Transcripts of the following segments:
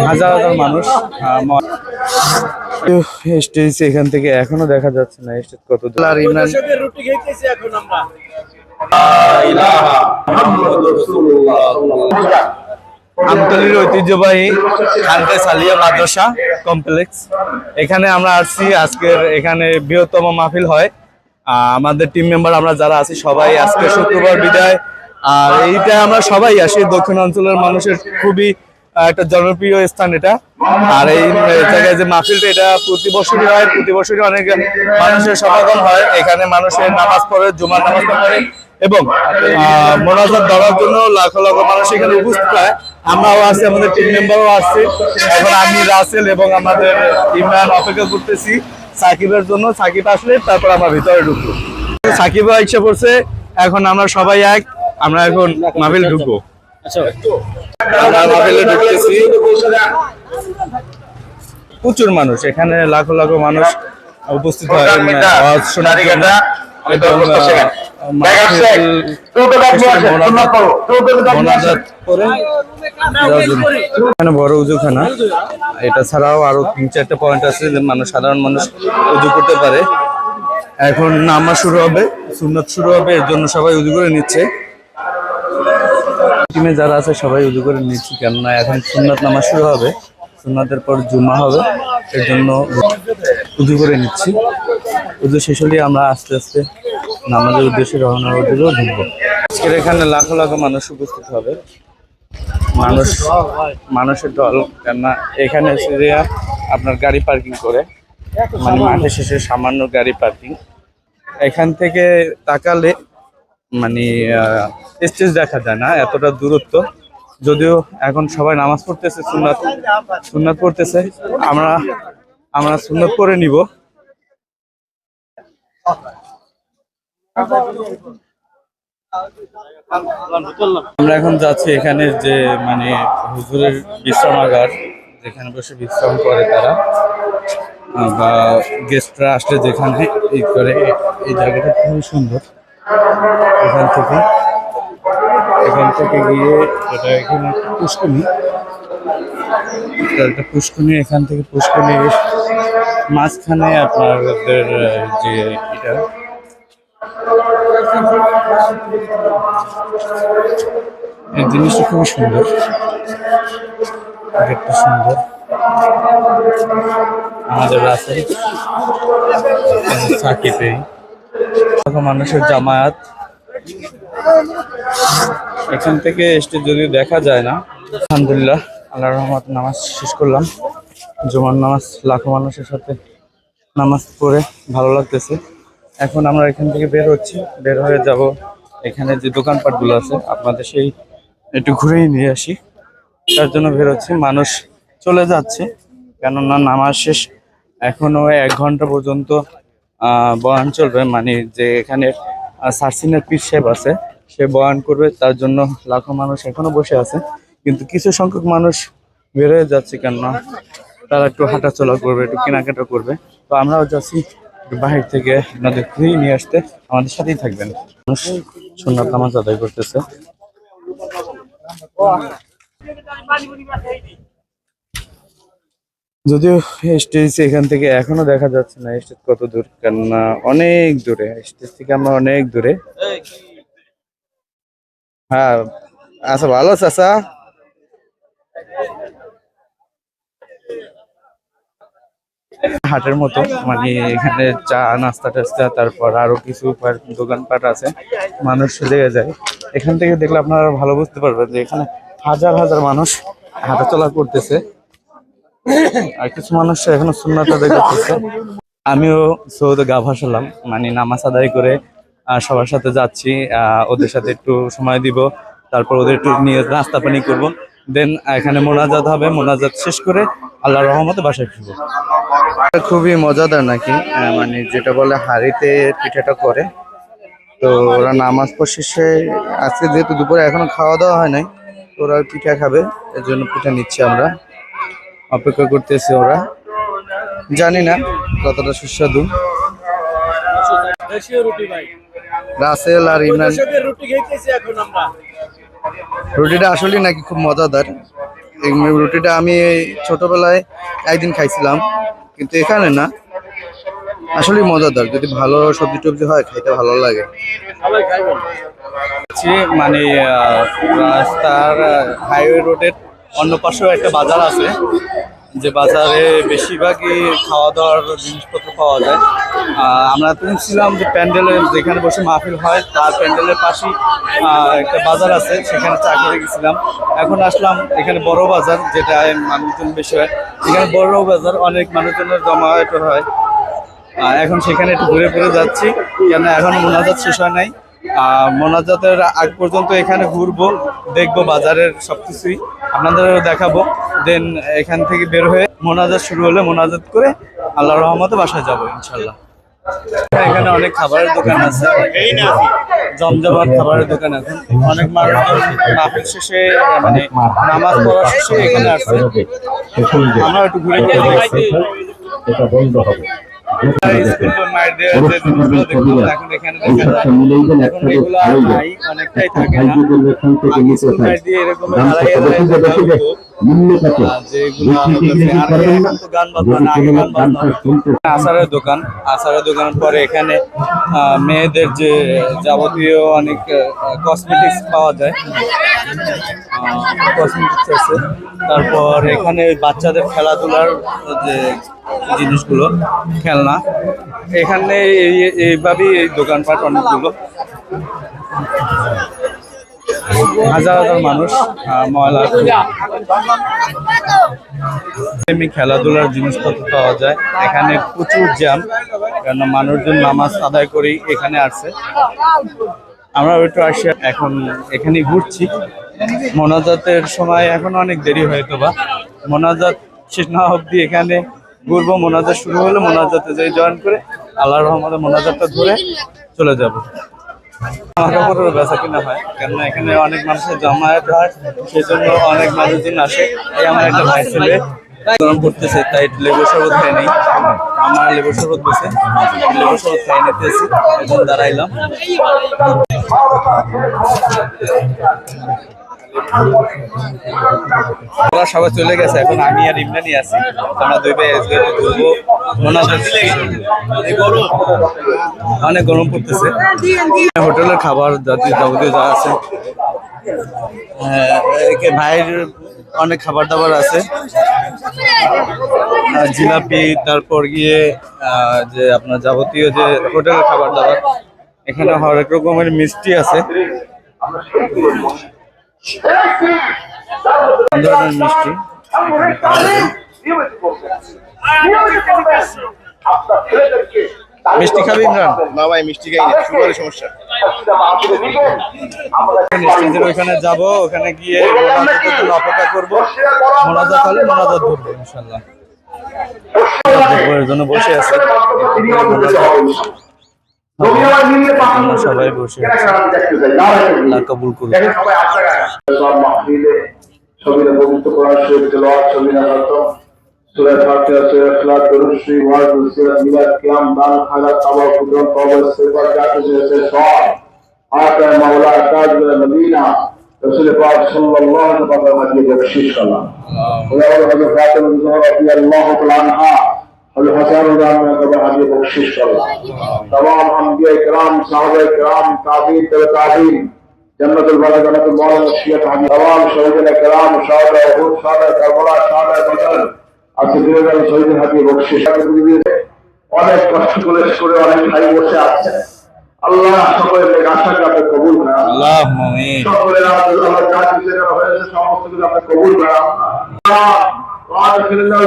হাজার হাজার মানুষ স্টেজ এখান থেকে এখনো দেখা যাচ্ছে না স্টেজ কত দূর। আর ইমরান রুটি খাইতেছি এখন আমরা। আমতলীর ঐতিহ্যবাহী খানকা সালিয়া মাদ্রাসা কমপ্লেক্স, এখানে আমরা আসছি। আজকের এখানে বৃহত্তম মাহফিল হয়। আমাদের টিম মেম্বার আমরা যারা আছি সবাই আজকে শুক্রবার বিদায়, আর এইটা আমরা সবাই আসি। দক্ষিণ অঞ্চলের মানুষের খুবই একটা জনপ্রিয় স্থান এটা। আর এই জায়গায় যে মাহফিলটা, এটা প্রতি বছরই হয়। প্রতি বছরই অনেক মানুষের সমাগম হয় এখানে। মানুষের নামাজ পড়ে, জুমার নামাজ পড়ে এবং মোনাজাত দেওয়ার জন্য লাখো লাখো মানুষ এখানে উপস্থিত হয়। আমরাও আছি, আমাদের টিম মেম্বারও আসছে। এখন আমি, রাসেল এবং আমাদের ইমরান অপেক্ষা করতেছি সাকিবের জন্য। সাকিব আসলে তারপর আমরা ভিতরে ঢুকবো। সাকিব ইচ্ছা করছে, এখন আমরা সবাই এক, আমরা এখন মাহফিল ঢুকবো। আমরা মাহফিলে ঢুকতেছি। প্রচুর মানুষ এখানে, লাখো লাখো মানুষ উপস্থিত হয় শোনার জন্য। বড় উজুখানা, এটা ছাড়াও আরো 3-4টা পয়েন্ট আছে যে মানুষ, সাধারণ মানুষ উজু করতে পারে। এখন নামাজ শুরু হবে, সুন্নাত শুরু হবে, এর জন্য সবাই উজু করে নিচ্ছে। টিমে যারা আছে সবাই উজু করে নিচ্ছি, কেননা এখন সুন্নাত নামাজ শুরু হবে, সুন্নাতের পর জুমা হবে, এর জন্য উজু করে নিচ্ছি। উজু শেষ হলে আমরা আস্তে আস্তে নামাজের উদ্দেশ্যে রওনার উদ্দেশ্যেও ঢুকবো। আজকের এখানে লাখো লাখো মানুষ উপস্থিত হবে, মানুষের দল। কেননা এখানে আপনার গাড়ি পার্কিং করে, মানে মাঠের শেষে সামান্য গাড়ি পার্কিং। এখান থেকে তাকালে মানে স্টেজ দেখা যায় না, এতটা দূরত্ব। যদিও এখন সবাই নামাজ পড়তেছে, সুন্নাত পড়তেছে। আমরা সুন্নাত পড়ে নিব। আমরা এখন যাচ্ছি এখানে যে মানে হুজুরের বিশ্রামাগার, যেখানে বসে বিশ্রাম করে তারা বা গেস্টরা আসলে যেখানে ই করে। এই জায়গাটা খুবই সুন্দর। এখান থেকে গিয়ে এটা এখানে একটা পুষ্করণী, এখান থেকে পুষ্করণীর মাঝখানে আপনাদের যে এটা এই জিনিসটা খুবই সুন্দর, গেটটা সুন্দর। আমাদের রাস্তায় সাকিবে মানুষের জামায়াত। এখান থেকে স্টেজ যদিও দেখা যায় না। আলহামদুলিল্লাহ, আল্লাহর রহমতে নামাজ শেষ করলাম, জুমার নামাজ। লাখো মানুষের সাথে নামাজ পড়ে ভালো লাগতেছে। এখন আমরা এখান থেকে বের হচ্ছি, বের হয়ে যাব এখানে যে দোকানপাটগুলো আছে আপনাদের সেই একটু ঘুরেই নিয়ে আসি, তার জন্য বের হচ্ছি। মানুষ চলে যাচ্ছে, কেননা নামাজ শেষ। এখনো 1 ঘন্টা পর্যন্ত বয়ান চলবে, মানে যে এখানে সারসিনের পীর সাহেব আছে, সে বয়ান করবে, তার জন্য লাখো মানুষ এখনো বসে আছে। কিন্তু কিছু সংখ্যক মানুষ বের হয়ে যাচ্ছে, কেননা তারা একটু হাঁটাচলা করবে, একটু কেনাকাটা করবে। তো আমরাও যাচ্ছি বাহির থেকে আপনাদের ঘুরিয়ে নিয়ে আসতে, আমাদের সাথেই থাকবেন। মানুষ সুন্নাত নামাজ আদায় করতেছে। যদিও স্টেজ এখান থেকে এখনো দেখা যাচ্ছে না স্টেজ কত দূর, কেননা অনেক দূরে, স্টেজ থেকে আমরা অনেক দূরে। হ্যাঁ, আচ্ছা, ভালো চাচা। হাটের মতো, মানে এখানে চা নাস্তা টাস্তা, তারপর আরো কিছু দোকানপাট আছে, মানুষ লেগে যায়। এখান থেকে দেখলে আপনারা ভালো বুঝতে পারবেন যে এখানে হাজার হাজার মানুষ হাঁটাচলা করতেছে, আর কিছু মানুষ এখনো সুন্নাত আদায় করতেছে। আমিও সৌদে গা ভাসালাম, মানে নামাজ আদায় করে সবার সাথে যাচ্ছি, ওদের সাথে একটু সময় দিব, তারপর ওদের একটু নিয়ে নাস্তা পানি করবো। দেন এখানে মোনাজাত হবে, মোনাজাত শেষ করে আল্লাহর রহমতে বাসায় ফিরবো। খুবই মজাদার নাকি, মানে যেটা বলে হাঁড়িতে পিঠাটা করে। তো ওরা নামাজ পড় শেষে, আজকে যেহেতু দুপুরে এখনো খাওয়া দাওয়া হয় নাই, ওরা পিঠা খাবে, এর জন্য পিঠা নিচ্ছি আমরা, অপেক্ষা করতেছি। ওরা জানি না কতটা সুস্বাদু। রাসেল আর ইমরান রুটিটা আসলে নাকি খুব মজাদার, এই রুটিটা আমি ছোটবেলায় একদিন খাইছিলাম, কিন্তু এখানে না। আসলে মজাদার, যদি ভালো সবজি টবজি হয় খাইতে ভালো লাগে। মানে রাস্তার হাইওয়ে রোডের অন্য পাশেও একটা বাজার আছে, যে বাজারে বেশিরভাগই খাওয়া দাওয়ার জিনিসপত্র পাওয়া যায়। আমরা শুনছিলাম যে প্যান্ডেলের যেখানে বসে মাহফিল হয় তার প্যান্ডেলের পাশেই একটা বাজার আছে, সেখানে চা করে গেছিলাম। এখন আসলাম এখানে বড় বাজার, যেটা মানুষজন বেশি হয়। এখানে বড় বাজার, অনেক মানুষজনের জমায়েত হয়। এখন সেখানে একটু ঘুরে ঘুরে যাচ্ছি, কেন এখন মোনাজাত শেষ হয় নাই। মোনাজাতের আগ পর্যন্ত এখানে ঘুরবো, দেখবো বাজারের সবকিছুই আপনাদেরও দেখাবো। দেন এখান থেকে বের হয়ে মোনাজাত শুরু হলে মোনাজাত করে আল্লাহর রহমতে বাসায় যাবো ইনশাল্লাহ। এখানে অনেক খাবারের দোকান আছে, জমজমাট খাবারের দোকান আছে। অনেক মানুষ মাহফিল শেষে মানে নামাজ পড়া শেষে এখানে আসছে। আমরা একটু ঘুরে ঘুরে দেখছি। এটা বন্ধ হবে। অনেকটাই থাকে না, এরকম আচারের দোকান। আচারের দোকানের পরে এখানে মেয়েদের যে যাবতীয় অনেক কসমেটিক্স পাওয়া যায়, কসমেটিক্স আছে। তারপর এখানে বাচ্চাদের খেলাধুলার যে জিনিসগুলো, খেলনা, এখানে এইভাবেই এই দোকানপাট অনেকগুলো। হাজার হাজার মানুষ, ময়লা এমনি খেলাধুলার জিনিসপত্র পাওয়া যায়। এখানে প্রচুর জ্যাম, কারণ মানুষজন নামাজ আদায় করেই এখানে আসছে। আমরা একটু আসি, এখন এখানে ঘুরছি। মোনাজাতের সময় এখন অনেক দেরি হয়তো বা, মোনাজাত শেষ না অবধি এখানে ঘুরবো। মোনাজাত শুরু হলে মোনাজাতে যাই জয়েন করে আল্লাহর রহমতে মোনাজাতটা ধরে চলে যাব। আমার কাপড়ের বেচা কিনা হয়, কেননা এখানে অনেক মানুষের জমায়েত হয়, সেই জন্য অনেক মানুষজন আসে। এই আমার একটা ভাই ছেলে গরম পড়তেছে, তাই লেবু শরবত খাই নেই। আমার লেবু শরবত বেছে লেবু শরবত খাই নিতেছি, এখন দাঁড়াইলাম। ওরা সবাই চলে গেছে, এখন আমি আর ইমরানি আছি। আমরা দুই ভাই ঘুরবো। অনেক গরম পড়তেছে। হোটেলের খাবার যাবতীয় যা আছে, ভাইয়ের অনেক খাবার দাবার আছে, জিলাপি, তারপর গিয়ে যে আপনার যাবতীয় যে হোটেলের খাবার দাবার। এখানে হরেক রকমের মিষ্টি আছে, মিষ্টি। মিষ্টি খাবি ইমরান? না ভাই, মিষ্টি খাই না, সুগারের সমস্যা। ওইখানে যাব, ওখানে গিয়ে মোনাজাতের জন্য অপেক্ষা করবো। মোনাজাত হলে মোনাজাত ধরবো ইনশাল্লাহ। জন্য বসে আছে, সবাই বসে আছে। আল্লাহ কবুল করুন। سورة فاتحة سورة اخلاص درود شریف واعظ نصیحت میلاد قیام دان خیرات توبہ قدرت توبہ استغفار جاتے جیسے ثواب آقا مولا تاج مدینہ رسول پاک صلی اللہ علیہ وسلم کی بخشش کرنا خدا حضرت فاطمہ رضی اللہ تعالی عنہا حضرت حسن رضی اللہ عنہ کی بخشش کرنا تمام انبیاء کرام صحابہ کرام تابعین تابعین جنت البلد جنت المولا شیعہ تمام شہداء کرام شہداء احد شہداء کربلا شہداء بدر শহীদের হাতে বকশিশ অনেক কষ্ট করে অনেক ভাই বসে আছে। আল্লাহ সকলের আশাকে আপনি কবুল করেন, সকলের আল্লাহ যা কিছু হয়েছে সমস্ত কিছু আপনি কবুল করেন।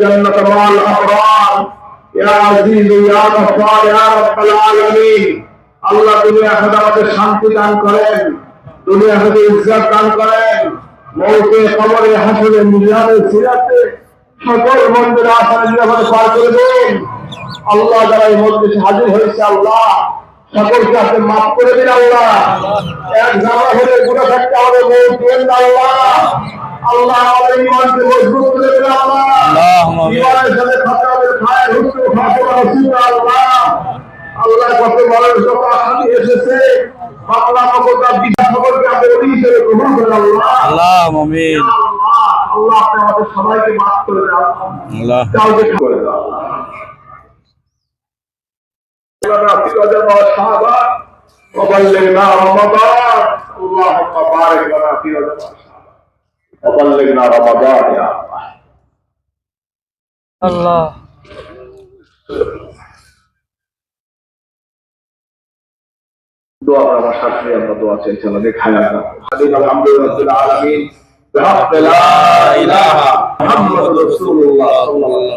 জান্নাত মাল আবরার ইয়া আজিজ ইয়া গফফার ইয়া রাব্বাল আলামিন। আল্লাহ দুনিয়া আখিরাতে আমাদের শান্তি দান করেন, দুনিয়া আখিরাতে ইজ্জত দান করেন, মওতে কবরে হাসরে মিজানে সিরাতে সকল মন্দির আসার জীবনে পার করে দিন। আল্লাহ যারা এই মজলিসে হাজির হয়েছে আল্লাহ সকলকে আপনি মাফ করে দিন। আল্লাহ এক জানা হলে গুনাহ থাকতে আমাদের মৌত দিন আল্লাহ। আল্লাহ আমাদের ঈমানকে মজবুত করে দিন আল্লাহ। ঈমানের সাথে খাতাবের খায় হুসু খাতাবা নসিব আল্লাহ। আল্লাহ কত বড় যত আসামি এসেছে বাংলা মগজা বিধা সকলকে আপনি ওই হিসেবে গ্রহণ করেন আল্লাহ। আল্লাহ আমিন। আল্লাহ আপনি আমাদের সবাইকে মাফ করে দাও, আল্লাহ কাউকে করে দাও। في رجب وشعبان وبلغنا رمضان اللهم بارك لنا في رجب وشعبان وبلغنا رمضان يا الله আল্লাহ دعاء ما شرحنا يا دعاء سيدنا نكحيا حبيب الحمد لله رب العالمين بحق لا اله محمد رسول الله صلى الله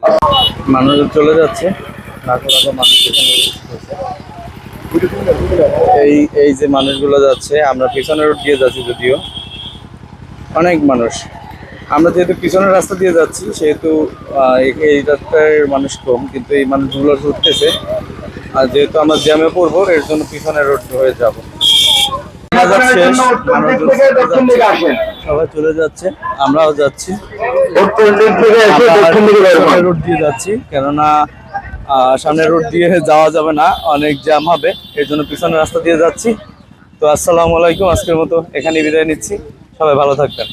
عليه وسلم মানুষ চলে যাচ্ছে লাখো লাখো মানুষ এখানে এই এই যে মানুষগুলো যাচ্ছে, আমরা পিছনের রোড দিয়ে যাচ্ছি, যদিও অনেক মানুষ। আমরা যেহেতু পিছনের রাস্তা দিয়ে যাচ্ছি সেহেতু এই রাস্তায় মানুষ কম, কিন্তু এই মানুষগুলো ছুটতেছে। আর যেহেতু আমরা জ্যামে পড়বো, এর জন্য পিছনের রোড হয়ে যাব। সবাই চলে যাচ্ছে, আমরাও যাচ্ছি, রোড দিয়ে যাচ্ছি, কেননা সামনের রোড দিয়ে যাওয়া যাবে না, অনেক জ্যাম হবে, এর জন্য পিছনের রাস্তা দিয়ে যাচ্ছি। তো আসসালামু আলাইকুম, আজকের মতো এখানে বিদায় নিচ্ছি, সবাই ভালো থাকবেন।